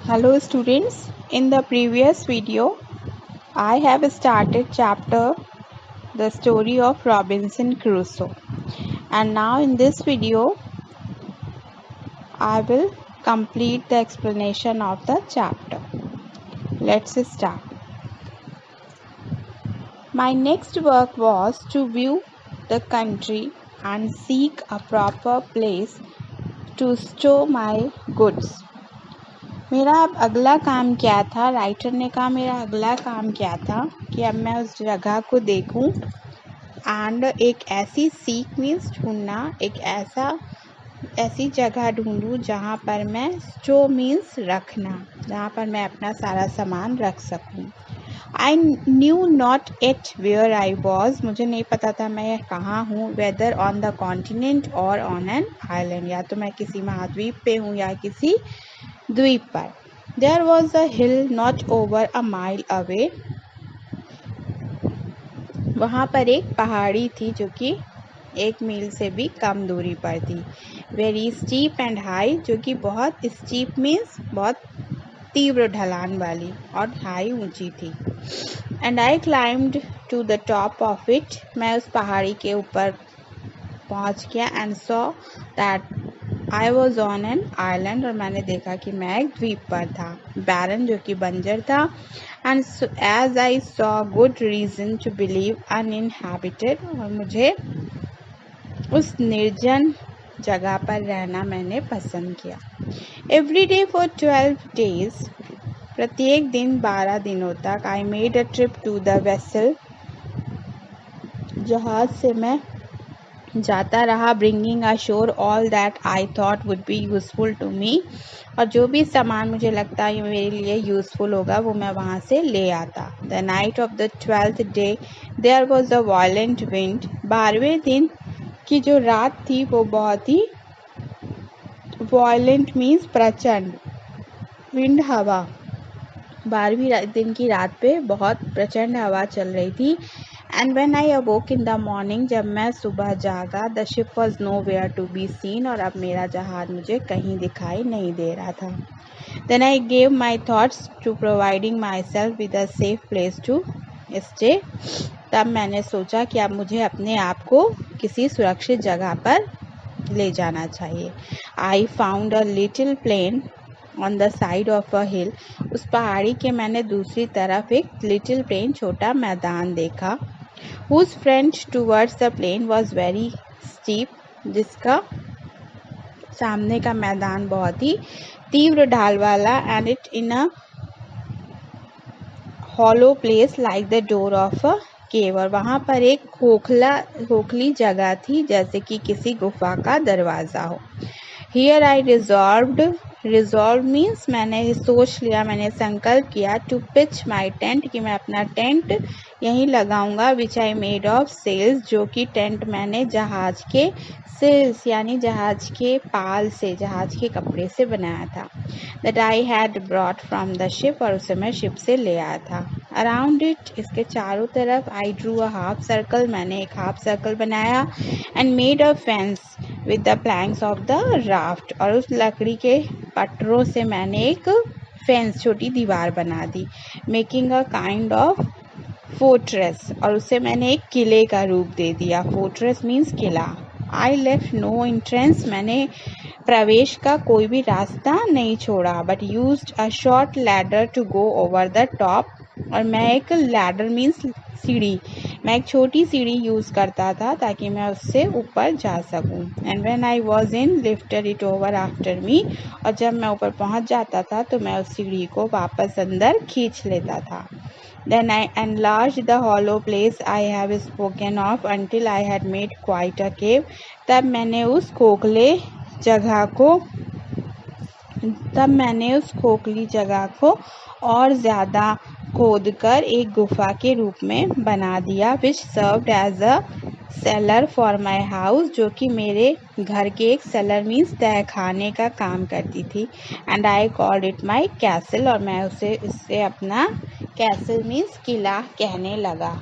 Hello students, in the previous video I have started chapter The Story of Robinson Crusoe, and now in this video I will complete the explanation of the chapter. Let's start. My next work was to view the country and seek a proper place to store my goods. मेरा अब अगला काम क्या था, writer ने कहा मेरा अगला काम क्या था कि अब मैं उस जगह को देखूं एंड एक ऐसी सीख मीन्स ढूंढना, एक ऐसी जगह ढूंढूं जहां पर मैं स्टोर मीन्स रखना, जहां पर मैं अपना सारा सामान रख सकूं. I knew not at where I was, मुझे नहीं पता था मैं कहाँ हूँ, वेदर ऑन द कॉन्टिनेंट और ऑन एन आइलैंड, या तो मैं किसी महाद्वीप पे हूँ या किसी द्वीप पर. There was a hill not over a mile away. वहाँ पर एक पहाड़ी थी जो कि 1 मील से भी कम दूरी पर थी. Very steep and high, जो कि बहुत steep means बहुत तीव्र ढलान वाली, और हाई ऊंची थी. And I climbed to the top of it. मैं उस पहाड़ी के ऊपर पहुँच गया and saw that I was on an island, और मैंने देखा कि मैं एक द्वीप पर था. Barren, जो कि बंजर था. And so, as I saw good reason to believe uninhabited, और मुझे उस निर्जन जगह पर रहना मैंने पसंद किया. Every day for 12 days, प्रत्येक दिन 12 दिनों तक I made a trip to the vessel, जहाज से मैं जाता रहा, bringing ashore all that I thought would be useful to me, और जो भी सामान मुझे लगता है मेरे लिए यूजफुल होगा वो मैं वहाँ से ले आता. The night of the 12th day there was a violent wind, 12वें दिन की जो रात थी वो बहुत ही वायलेंट मीन्स प्रचंड, विंड हवा, 12वीं दिन की रात पे बहुत प्रचंड हवा चल रही थी. And when I awoke in the morning, जब मैं सुबह जागा, the ship was nowhere to be seen, और अब मेरा जहाज मुझे कहीं दिखाई नहीं दे रहा था. Then I gave my thoughts to providing myself with a safe place to stay. तब मैंने सोचा कि अब मुझे अपने आप को किसी सुरक्षित जगह पर ले जाना चाहिए. I found a little plain on the side of a hill. उस पहाड़ी के मैंने दूसरी तरफ एक लिटिल प्लेन, छोटा मैदान देखा. Whose front towards the plain was very steep, जिसका सामने का मैदान बहुत ही तीव्र ढाल वाला, and it in a hollow place like the door of a cave, और वहाँ पर एक खोखली जगह थी जैसे कि किसी गुफा का दरवाजा हो. Here I resolved means मैंने सोच लिया, मैंने संकल्प किया, to pitch my tent, कि मैं अपना टेंट यहीं लगाऊंगा, which I made of sails, जो कि टेंट मैंने जहाज के सेल्स यानी जहाज के पाल से, जहाज के कपड़े से बनाया था. that I had brought from the ship, और उसे मैं शिप से ले आया था. around it, इसके चारों तरफ, I drew a half circle, मैंने एक हाफ सर्कल बनाया. and made a fence with the planks of the raft, और उस लकड़ी के पटरों से मैंने एक फेंस, छोटी दीवार बना दी. making a kind of fortress, और उसे मैंने एक किले का रूप दे दिया. fortress means Qila. I left no entrance, मैंने प्रवेश का कोई भी रास्ता नहीं छोड़ा. but used a short ladder to go over the top, और मैं एक लैडर मीन्स सीढ़ी, मैं एक छोटी सीढ़ी यूज़ करता था ताकि मैं उससे ऊपर जा सकूं. and when I was in, lifted it over after me, और जब मैं ऊपर पहुंच जाता था तो मैं उस सीढ़ी को वापस अंदर खींच लेता था. Then I enlarged the hollow place I have spoken of until I had made quite a cave. तब मैंने उस खोखली जगह को और ज़्यादा खोदकर एक गुफा के रूप में बना दिया. which served as a cellar for my house, जो कि मेरे घर के एक सेलर मीन्स तहखाने का काम करती थी. and I called it my castle, और मैं इससे अपना कैसल मीन्स किला कहने लगा.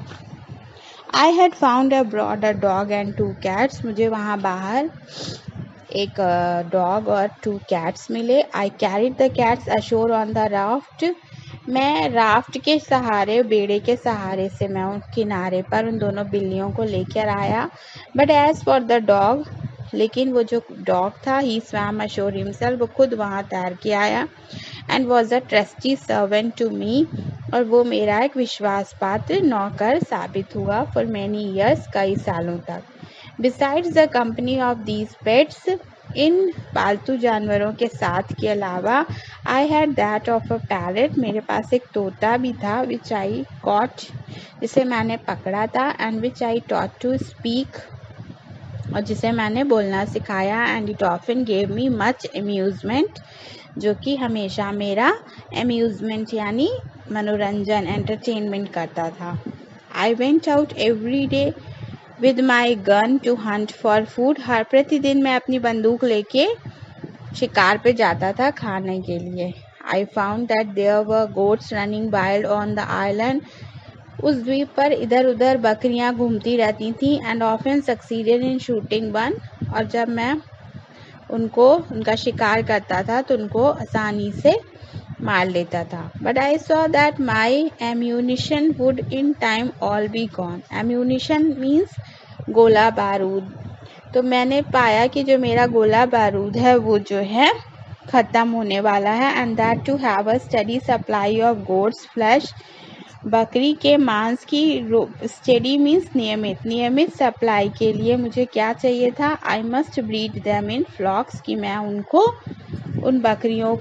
I had found abroad a dog and 2 cats. मुझे वहाँ बाहर एक डॉग और 2 कैट्स मिले। I carried the cats ashore on the raft. मैं राफ्ट के सहारे, बेड़े के सहारे से मैं उन किनारे पर उन दोनों बिल्लियों को लेकर आया। But as for the dog, लेकिन वो जो डॉग था, ही स्वैम अशोर हिमसेल्फ, वो खुद वहाँ तैर के आया। And was a trusty servant to me, और वो मेरा एक विश्वास पात्र नौकर साबित हुआ फॉर मैनी ईयर्स, कई सालों तक। Besides the company of these pets, इन पालतू जानवरों के साथ के अलावा, I had that of a parrot, मेरे पास एक तोता भी था, विच आई कॉट, जिसे मैंने पकड़ा था, and which I taught to speak, और जिसे मैंने बोलना सिखाया। And it often gave me much amusement, जो कि हमेशा मेरा अम्यूजमेंट यानी मनोरंजन, एंटरटेनमेंट करता था। I went out every day with my gun to hunt for food, हर प्रतिदिन मैं अपनी बंदूक लेके शिकार पे जाता था खाने के लिए। I found that there were goats running wild on the island, उस द्वीप पर इधर उधर बकरियां घूमती रहती थीं। And often succeeded in shooting one, और जब मैं उनका शिकार करता था तो उनको आसानी से मार लेता था। But I saw that my ammunition would in time all be gone. Ammunition means गोला बारूद। तो मैंने पाया कि जो मेरा गोला बारूद है वो जो है ख़त्म होने वाला है। And that to have a steady supply of goats flesh, बकरी के मांस की स्टडी मीन्स नियमित सप्लाई के लिए मुझे क्या चाहिए था? I must breed them in flocks, कि मैं उन बकरियों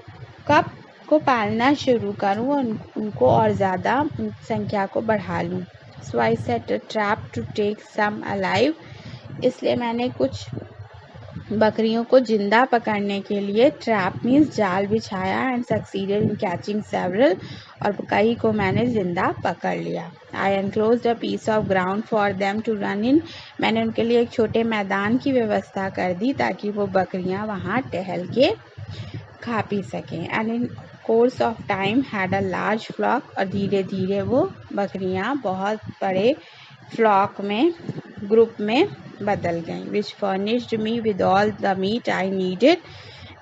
को पालना शुरू करूं और उनको और ज़्यादा संख्या को बढ़ा लूं। So I set a trap to take some alive, इसलिए मैंने कुछ बकरियों को जिंदा पकड़ने के लिए ट्रैप मीन्स जाल बिछाया। And succeeded in catching several, और कई को मैंने जिंदा पकड़ लिया। I enclosed a piece of ground for them to run in, मैंने उनके लिए एक छोटे मैदान की व्यवस्था कर दी ताकि वो बकरियां वहां टहल के खा पी सकें। And in course of time had a large flock, और धीरे धीरे वो बकरियां बहुत बड़े फ्लॉक में, ग्रुप में बदल गई। Which furnished me with all the meat I needed,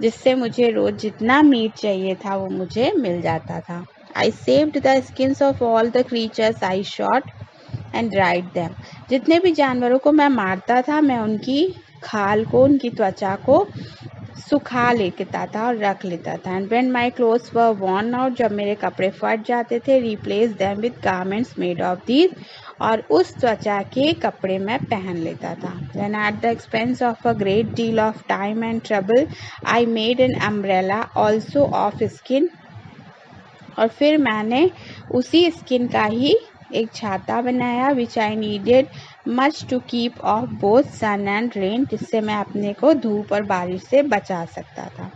जिससे मुझे रोज जितना मीट चाहिए था वो मुझे मिल जाता था। I saved the skins of all the creatures I shot and dried them, जितने भी जानवरों को मैं मारता था मैं उनकी खाल को, उनकी त्वचा को सुखा लेता था और रख लेता था। And when my clothes were worn out, जब मेरे कपड़े फट जाते थे, replace them with garments made of these, और उस त्वचा के कपड़े मैं पहन लेता था। Then at the expense of a great deal of time and trouble I made an umbrella also of skin, और फिर मैंने उसी स्किन का ही एक छाता बनाया। Which I needed much to keep off both sun and rain, जिससे मैं अपने को धूप और बारिश से बचा सकता था।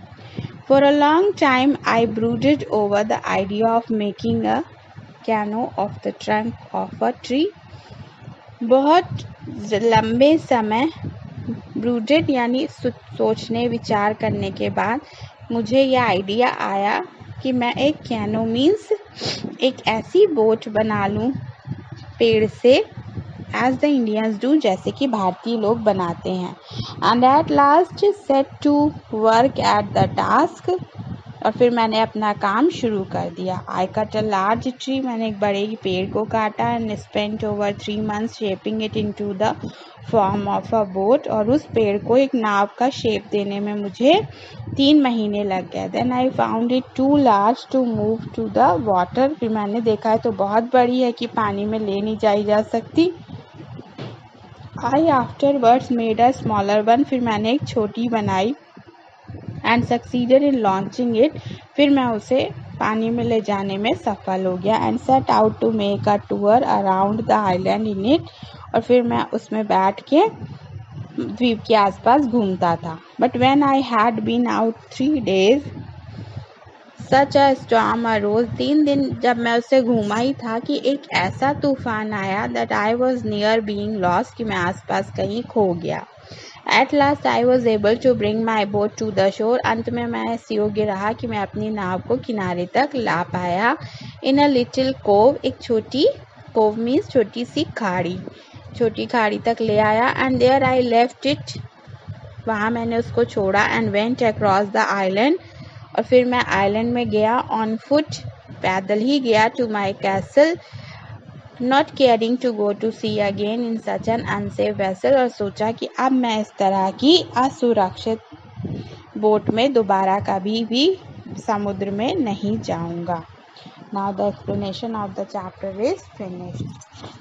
For a long time I brooded over the idea of making a canoe of the trunk of a tree, बहुत लंबे समय ब्रूडेड यानी सोचने विचार करने के बाद मुझे यह आइडिया आया कि मैं एक कैनो मीन्स एक ऐसी बोट बना लूं पेड़ से, एज द इंडियंस डू, जैसे कि भारतीय लोग बनाते हैं। And at last set to work at the task, और फिर मैंने अपना काम शुरू कर दिया। I cut a large tree, मैंने एक बड़े पेड़ को काटा। And spent over 3 months shaping it into the form of a boat, और उस पेड़ को एक नाव का शेप देने में मुझे 3 महीने लग गए। Then I found it too large to move to the water, फिर मैंने देखा है तो बहुत बड़ी है कि पानी में ले नहीं जाई जा सकती। I afterwards made a smaller one, फिर मैंने एक छोटी बनाई। And succeeded in launching it, फिर मैं उसे पानी में ले जाने में सफल हो गया। And set out to make a tour around the island in it, और फिर मैं उसमें बैठ के द्वीप के आसपास घूमता था। But when I had been out 3 days such a storm arose, 3 दिन जब मैं उससे घूमा ही था कि एक ऐसा तूफान आया that I was near being lost, कि मैं आसपास कहीं खो गया। At last I was able to bring my boat to the shore, अंत में मैं इस योग्य रहा कि मैं अपनी नाव को किनारे तक ला पाया। इन अ लिटिल कोव, एक छोटी कोव मीन्स छोटी सी खाड़ी, छोटी खाड़ी तक ले आया। And there I left it, वहाँ मैंने उसको छोड़ा and went across the island, और फिर मैं आइलैंड में गया ऑन फुट, पैदल ही गया, to my castle, not caring to go to sea again in such an unsafe vessel, और सोचा कि अब मैं इस तरह की असुरक्षित बोट में दोबारा कभी भी समुद्र में नहीं जाऊंगा. Now the explanation of the chapter is finished.